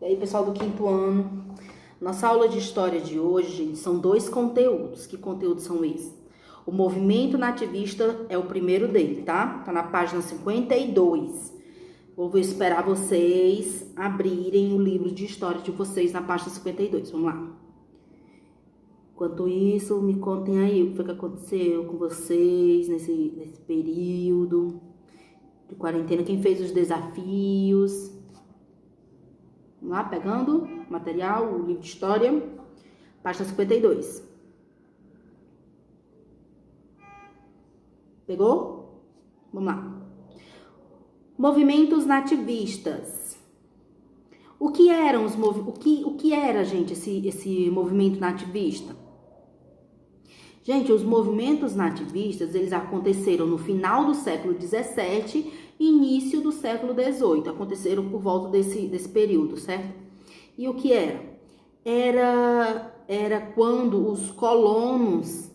E aí, pessoal do quinto ano, nossa aula de história de hoje, gente, são dois conteúdos. Que conteúdos são esses? O movimento nativista é o primeiro dele, tá? Tá na página 52. Vou esperar vocês abrirem o livro de história de vocês na página 52. Vamos lá. Enquanto isso, me contem aí o que foi que aconteceu com vocês nesse período de quarentena. Quem fez os desafios? Vamos lá, pegando o material, o livro de história, página 52. Pegou? Vamos lá. Movimentos nativistas. O que eram o que era, gente, esse movimento nativista? Gente, os movimentos nativistas, eles aconteceram no final do século XVII e início do século XVIII. Aconteceram por volta desse período, certo? E o que era? Era quando os colonos,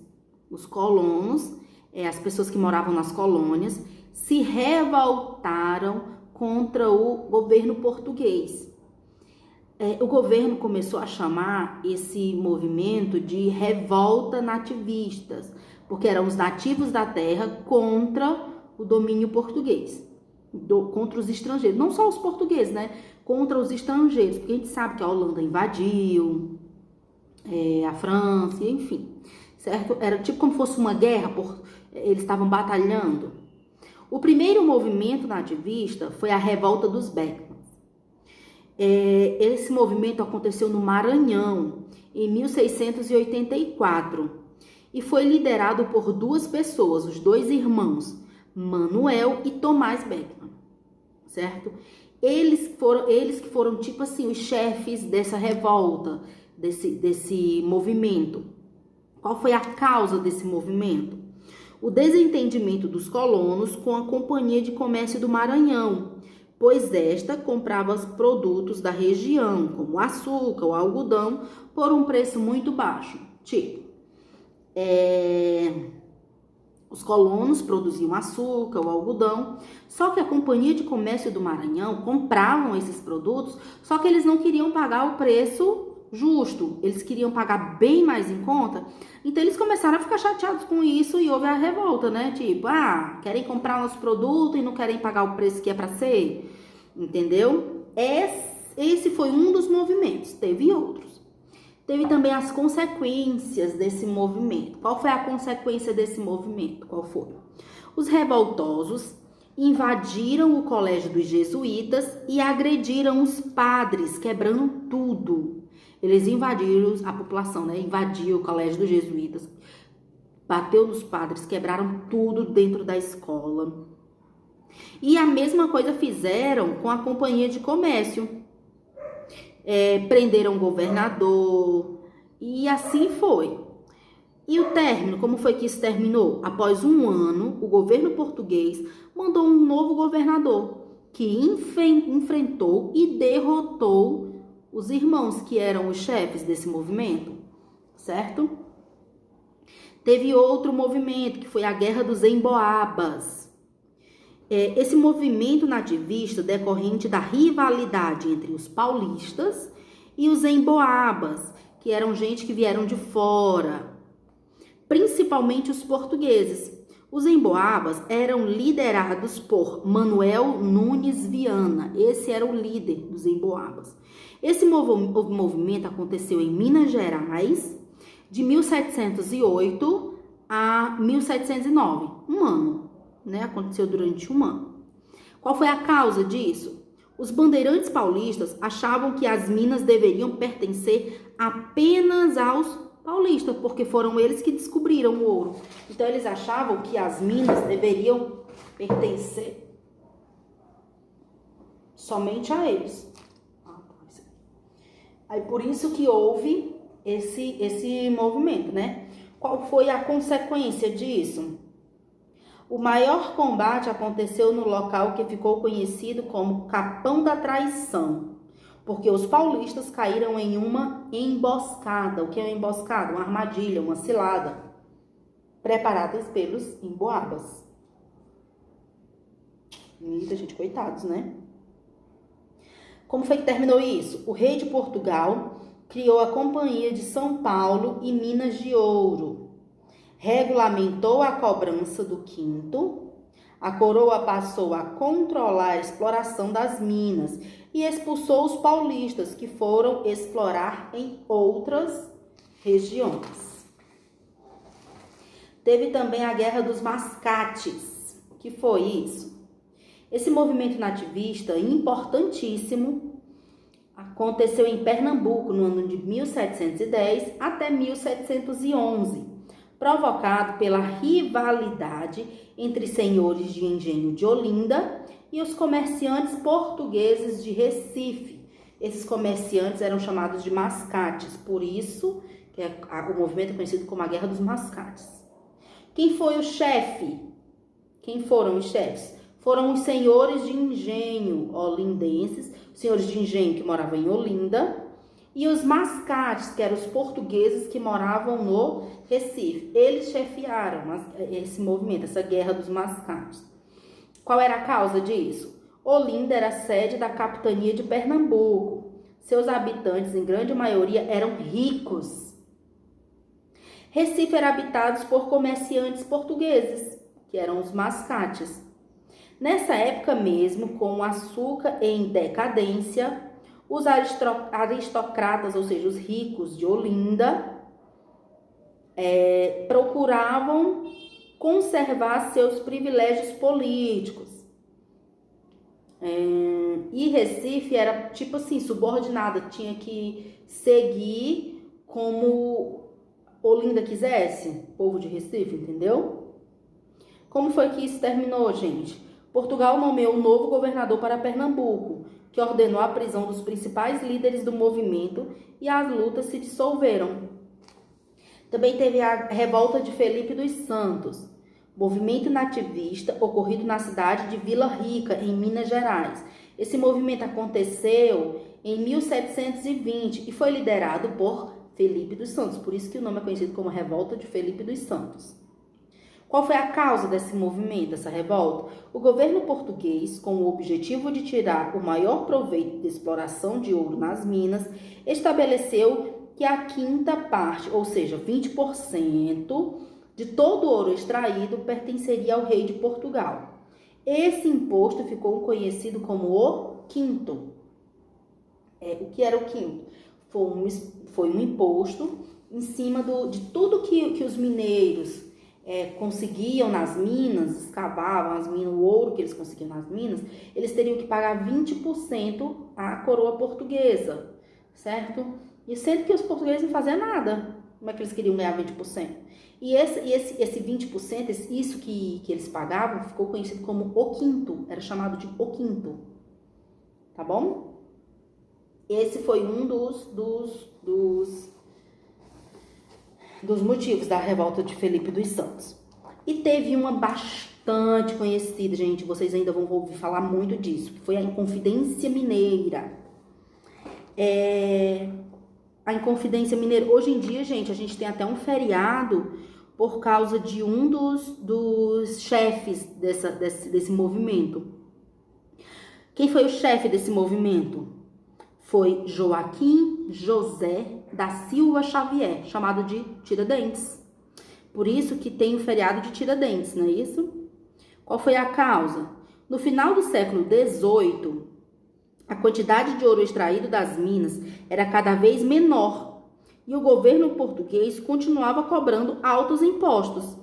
as pessoas que moravam nas colônias, se revoltaram contra o governo português. O governo começou a chamar esse movimento de revolta nativistas, porque eram os nativos da terra contra o domínio português, contra os estrangeiros, não só os portugueses, né? Contra os estrangeiros, porque a gente sabe que a Holanda invadiu, a França, enfim, certo? Era tipo como fosse uma guerra, eles estavam batalhando. O primeiro movimento nativista foi a Revolta dos Beckmans. Esse movimento aconteceu no Maranhão, em 1684, e foi liderado por duas pessoas, os dois irmãos, Manuel e Tomás Beckman, certo? Eles que foram tipo assim, os chefes dessa revolta, desse movimento. Qual foi a causa desse movimento? O desentendimento dos colonos com a Companhia de Comércio do Maranhão, pois esta comprava os produtos da região, como o açúcar, o algodão, por um preço muito baixo. Tipo, os colonos produziam açúcar, o algodão, só que a Companhia de Comércio do Maranhão compravam esses produtos, só que eles não queriam pagar o preço justo, eles queriam pagar bem mais em conta, então eles começaram a ficar chateados com isso e houve a revolta, né? Tipo, querem comprar nosso produto e não querem pagar o preço que é para ser, entendeu? Esse foi um dos movimentos, teve outros. Teve também as consequências desse movimento. Qual foi a consequência desse movimento? Qual foi? Os revoltosos invadiram o colégio dos jesuítas e agrediram os padres, quebrando tudo. Eles invadiram a população, né? Invadiu o colégio dos jesuítas, bateu nos padres, quebraram tudo dentro da escola. E a mesma coisa fizeram com a Companhia de Comércio. Prenderam o governador e assim foi. E o término, como foi que isso terminou? Após um ano, o governo português mandou um novo governador que enfrentou e derrotou os irmãos que eram os chefes desse movimento, certo? Teve outro movimento que foi a Guerra dos Emboabas. Esse movimento nativista decorrente da rivalidade entre os paulistas e os emboabas, que eram gente que vieram de fora, principalmente os portugueses. Os emboabas eram liderados por Manuel Nunes Viana, esse era o líder dos emboabas. Esse movimento aconteceu em Minas Gerais, de 1708 a 1709, um ano. Né? Aconteceu durante um ano. Qual foi a causa disso? Os bandeirantes paulistas achavam que as minas deveriam pertencer apenas aos paulistas, porque foram eles que descobriram o ouro. Então eles achavam que as minas deveriam pertencer somente a eles. Aí por isso que houve esse movimento, né? Qual foi a consequência disso? O maior combate aconteceu no local que ficou conhecido como Capão da Traição, porque os paulistas caíram em uma emboscada. O que é uma emboscada? Uma armadilha, uma cilada, preparadas pelos emboabas. Muita gente, coitados, né? Como foi que terminou isso? O rei de Portugal criou a Companhia de São Paulo e Minas de Ouro, regulamentou a cobrança do quinto, a coroa passou a controlar a exploração das minas e expulsou os paulistas que foram explorar em outras regiões. Teve também a Guerra dos Mascates. O que foi isso? Esse movimento nativista importantíssimo aconteceu em Pernambuco no ano de 1710 até 1711, provocado pela rivalidade entre senhores de engenho de Olinda e os comerciantes portugueses de Recife. Esses comerciantes eram chamados de mascates, por isso que o movimento é conhecido como a Guerra dos Mascates. Quem foi o chefe? Quem foram os chefes? Foram os senhores de engenho olindenses, senhores de engenho que moravam em Olinda, e os mascates, que eram os portugueses que moravam no Recife. Eles chefiaram esse movimento, essa Guerra dos Mascates. Qual era a causa disso? Olinda era sede da capitania de Pernambuco. Seus habitantes, em grande maioria, eram ricos. Recife era habitado por comerciantes portugueses, que eram os mascates. Nessa época mesmo, com o açúcar em decadência, os aristocratas, ou seja, os ricos de Olinda, procuravam conservar seus privilégios políticos. E Recife era tipo assim, subordinada, tinha que seguir como Olinda quisesse, o povo de Recife, entendeu? Como foi que isso terminou, gente? Portugal nomeou um novo governador para Pernambuco, que ordenou a prisão dos principais líderes do movimento e as lutas se dissolveram. Também teve a revolta de Felipe dos Santos, movimento nativista ocorrido na cidade de Vila Rica, em Minas Gerais. Esse movimento aconteceu em 1720 e foi liderado por Felipe dos Santos, por isso que o nome é conhecido como Revolta de Felipe dos Santos. Qual foi a causa desse movimento, dessa revolta? O governo português, com o objetivo de tirar o maior proveito da exploração de ouro nas minas, estabeleceu que a quinta parte, ou seja, 20% de todo o ouro extraído pertenceria ao rei de Portugal. Esse imposto ficou conhecido como o quinto. O que era o quinto? Foi um imposto em cima de tudo que os mineiros conseguiam nas minas, escavavam as minas, o ouro que eles conseguiam nas minas, eles teriam que pagar 20% à coroa portuguesa, certo? E sendo que os portugueses não faziam nada, como é que eles queriam ganhar 20%? E esse 20%, isso que eles pagavam, ficou conhecido como o quinto, era chamado de o quinto, tá bom? Esse foi um dos motivos da revolta de Felipe dos Santos. E teve uma bastante conhecida, gente, vocês ainda vão ouvir falar muito disso, que foi a Inconfidência Mineira. A Inconfidência Mineira, hoje em dia, gente, a gente tem até um feriado por causa de um dos chefes desse movimento. Quem foi o chefe desse movimento? Foi Joaquim José da Silva Xavier, chamado de Tiradentes. Por isso que tem o feriado de Tiradentes, não é isso? Qual foi a causa? No final do século XVIII, a quantidade de ouro extraído das minas era cada vez menor e o governo português continuava cobrando altos impostos,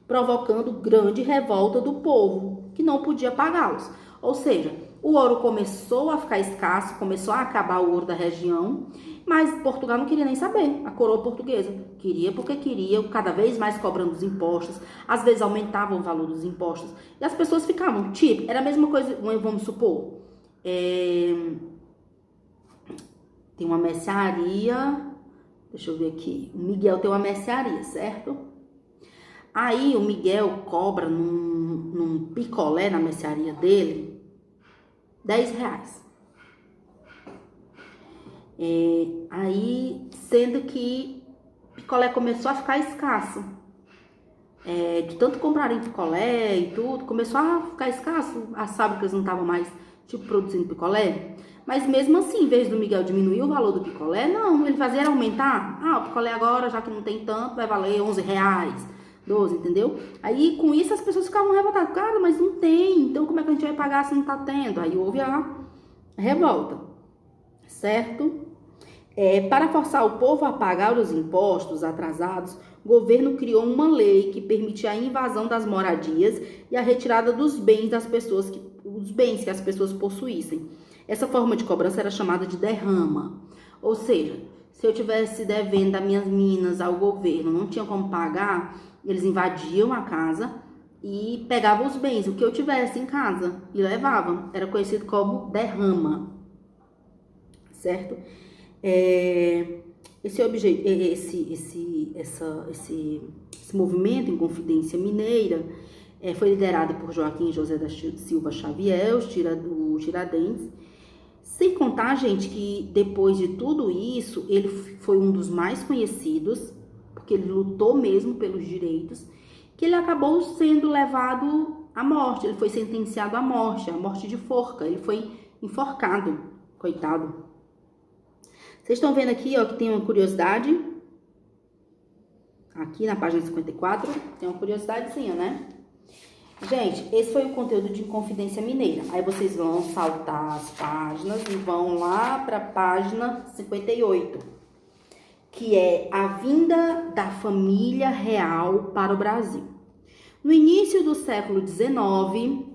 provocando grande revolta do povo, que não podia pagá-los. Ou seja, o ouro começou a ficar escasso, começou a acabar o ouro da região, mas Portugal não queria nem saber, a coroa portuguesa. Queria porque queria, cada vez mais cobrando os impostos, às vezes aumentavam o valor dos impostos, e as pessoas ficavam, tipo, era a mesma coisa, vamos supor, tem uma mercearia, deixa eu ver aqui, o Miguel tem uma mercearia, certo? Aí o Miguel cobra num picolé na mercearia dele, R$10. Aí, sendo que picolé começou a ficar escasso. De tanto comprarem picolé e tudo, começou a ficar escasso. As fábricas não estavam mais, produzindo picolé. Mas mesmo assim, em vez do Miguel diminuir o valor do picolé, não, ele fazia era aumentar. Ah, o picolé agora, já que não tem tanto, vai valer R$11, 12, entendeu? Aí, com isso, as pessoas ficavam revoltadas. Cara, mas não tem, então como é que a gente vai pagar se não tá tendo? Aí houve a revolta, certo? Para forçar o povo a pagar os impostos atrasados, o governo criou uma lei que permitia a invasão das moradias e a retirada dos bens das pessoas, os bens que as pessoas possuíssem. Essa forma de cobrança era chamada de derrama. Ou seja, se eu tivesse devendo as minhas minas ao governo, não tinha como pagar, eles invadiam a casa e pegavam os bens, o que eu tivesse em casa, e levavam. Era conhecido como derrama, certo? Esse movimento em Confidência Mineira foi liderado por Joaquim José da Silva Xavier, o Tiradentes. Sem contar, gente, que depois de tudo isso, ele foi um dos mais conhecidos, porque ele lutou mesmo pelos direitos, que ele acabou sendo levado à morte, ele foi sentenciado à morte, a morte de forca, ele foi enforcado, coitado. Vocês estão vendo aqui, ó, que tem uma curiosidade. Aqui na página 54, tem uma curiosidadezinha, né? Gente, esse foi o conteúdo de Inconfidência Mineira. Aí vocês vão saltar as páginas e vão lá para a página 58, que é a vinda da família real para o Brasil. No início do século XIX,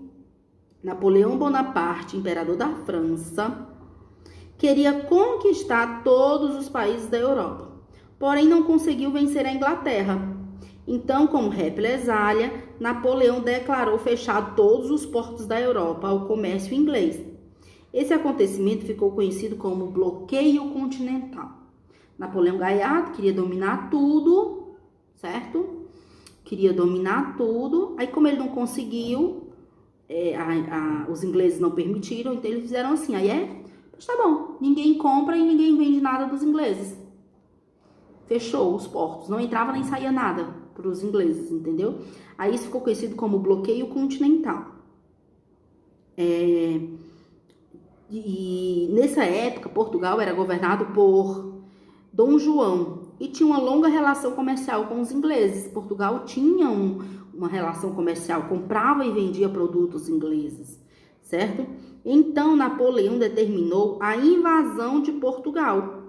Napoleão Bonaparte, imperador da França, queria conquistar todos os países da Europa, porém não conseguiu vencer a Inglaterra. Então, como represália, Napoleão declarou fechar todos os portos da Europa ao comércio inglês. Esse acontecimento ficou conhecido como bloqueio continental. Napoleão Gaiato queria dominar tudo, certo? Queria dominar tudo. Aí, como ele não conseguiu, os ingleses não permitiram, então eles fizeram assim. Mas tá bom, ninguém compra e ninguém vende nada dos ingleses. Fechou os portos, não entrava nem saía nada para os ingleses, entendeu? Aí isso ficou conhecido como bloqueio continental. E nessa época, Portugal era governado por Dom João e tinha uma longa relação comercial com os ingleses. Portugal tinha uma relação comercial, comprava e vendia produtos ingleses, certo? Então, Napoleão determinou a invasão de Portugal.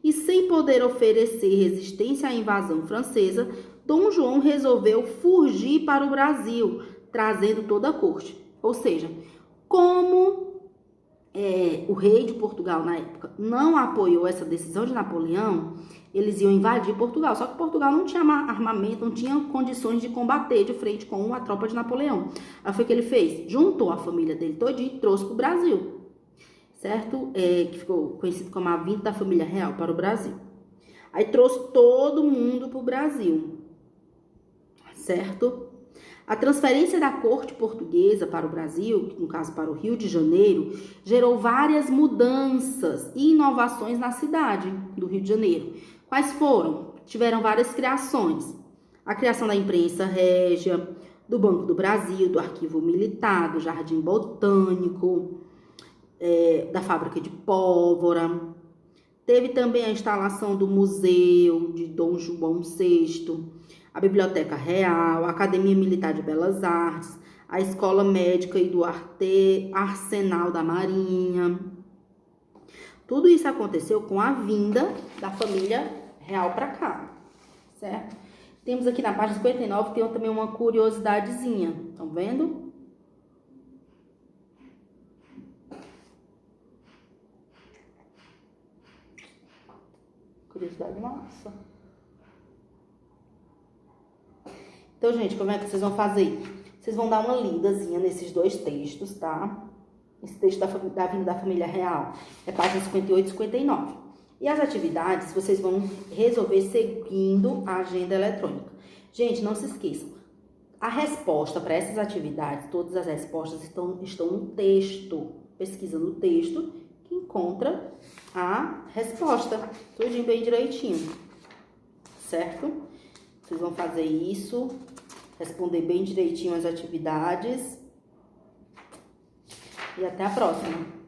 E sem poder oferecer resistência à invasão francesa, Dom João resolveu fugir para o Brasil, trazendo toda a corte. Ou seja, como o rei de Portugal na época não apoiou essa decisão de Napoleão, eles iam invadir Portugal. Só que Portugal não tinha armamento, não tinha condições de combater de frente com a tropa de Napoleão. Aí foi o que ele fez? Juntou a família dele todinha e trouxe para o Brasil, certo? Que ficou conhecido como a vinda da família real para o Brasil. Aí trouxe todo mundo para o Brasil, certo? A transferência da corte portuguesa para o Brasil, no caso para o Rio de Janeiro, gerou várias mudanças e inovações na cidade do Rio de Janeiro. Quais foram? Tiveram várias criações. A criação da imprensa régia, do Banco do Brasil, do Arquivo Militar, do Jardim Botânico, da fábrica de pólvora. Teve também a instalação do Museu de Dom João VI, a Biblioteca Real, a Academia Militar de Belas Artes, a Escola Médica e do Arsenal da Marinha. Tudo isso aconteceu com a vinda da família real para cá, certo? Temos aqui na página 59, tem também uma curiosidadezinha, estão vendo? Curiosidade massa. Então, gente, como é que vocês vão fazer? Vocês vão dar uma lidazinha nesses dois textos, tá? Esse texto da vinda da família real é página 58 e 59. E as atividades vocês vão resolver seguindo a agenda eletrônica. Gente, não se esqueçam. A resposta para essas atividades, todas as respostas estão no texto. Pesquisa no texto que encontra a resposta. Tudinho bem direitinho. Certo? Vocês vão fazer isso, responder bem direitinho as atividades. E até a próxima.